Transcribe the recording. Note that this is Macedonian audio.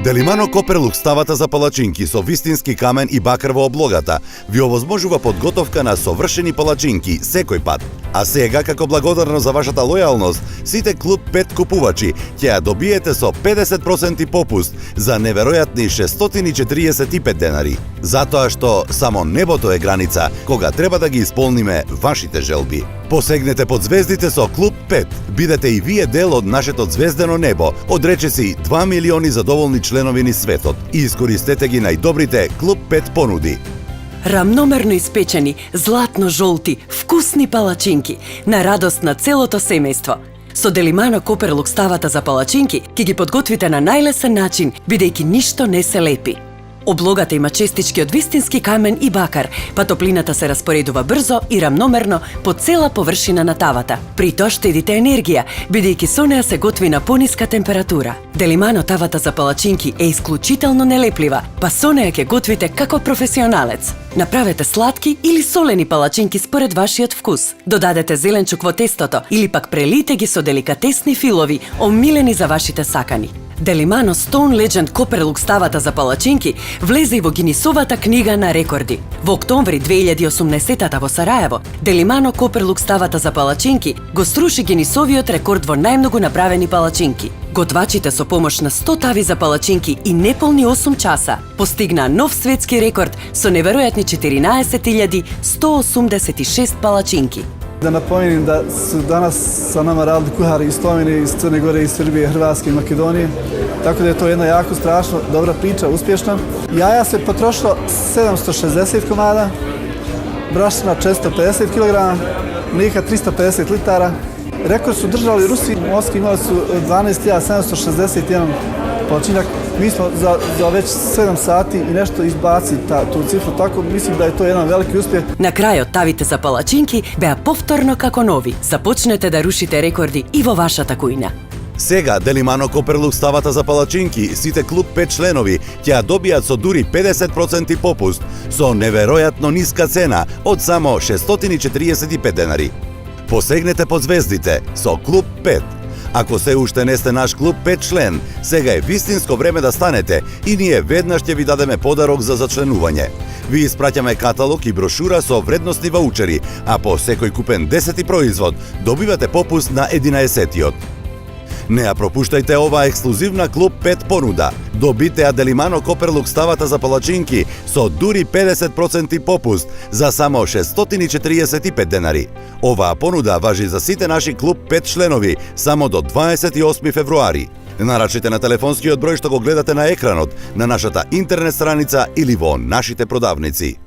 Делимано Коперлук ставата за палачинки со вистински камен и бакар во облогата ви овозможува подготовка на совршени палачинки секој пат. А сега, како благодарност за вашата лојалност, сите Клуб 5 купувачи ќе ја добиете со 50% попуст за неверојатни 645 денари. Затоа што само небото е граница кога треба да ги исполниме вашите желби. Посегнете под звездите со Клуб 5. Бидете и вие дел од нашето звездено небо, од речиси 2 милиони задоволни членови ни светот и искористете ги најдобрите Клуб 5 понуди. Рамномерно испечени, златно-жолти, вкусни палачинки на радост на целото семејство. Со Делимано Коперлук ставата за палачинки ќе ги подготвите на најлесен начин, бидејќи ништо не се лепи. Облогата има честички од вистински камен и бакар, па топлината се распоредува брзо и рамномерно по цела површина на тавата. При тоа штедите енергија, бидејќи со неа се готви на пониска температура. Делимано тавата за палачинки е исклучително нелеплива, па со неа ќе готвите како професионалец. Направете сладки или солени палачинки според вашиот вкус. Додадете зеленчук во тестото или пак прелите ги со деликатесни филови, омилени за вашите сакани. Делимано Stone Legend Коперлук ставата за палачинки влезе и во Гинисовата книга на рекорди. Во октомври 2018 во Сараево, Делимано Коперлук ставата за палачинки го сруши Гинисовиот рекорд во најмногу направени палачинки. Готвачите со помош на 100 тави за палачинки и неполни 8 часа постигнаа нов светски рекорд со неверојатни 14.186 палачинки. Da napomenem da su danas sa nama radili kuhari iz Slovenije, iz Crne Gore, iz Srbije, Hrvatske i Makedonije. Tako da je to jedna jako strašno dobra priča, uspješna. Jaja se potrošilo 760 komada, brašna 450 kg, mlijeka 350 litara. Rekord su držali Rusi, u Moskvi imali su 12.761 palačinak. Mi smo za već 7 sati i nešto izbacili tu cifru, tako mislim da je to jedan veliki uspjeh. На крајот тавите за палачинки беа повторно како нови. Започнете да рушите рекорди и во вашата кујна. Сега Делимано Коперлук ставата за палачинки, сите Клуб 5 членови ќе ја добијат со дури 50% попуст со неверојатно ниска цена од само 645 денари. Посегнете под звездите со Клуб 5. Ако се уште не сте наш Клуб 5 член, сега е вистинско време да станете и ние веднаш ќе ви дадеме подарок за зачленување. Ви испраќаме каталог и брошура со вредносни ваучери, а по секој купен 10-ти производ добивате попуст на 11-тиот. Не ја пропуштајте оваа ексклузивна Клуб 5 понуда. Добите ја Делимано Коперлук ставата за палачинки со дури 50% попуст за само 645 денари. Оваа понуда важи за сите наши Клуб 5 членови само до 28 февруари. Нарачите на телефонскиот број што го гледате на екранот, на нашата интернет страница или во нашите продавници.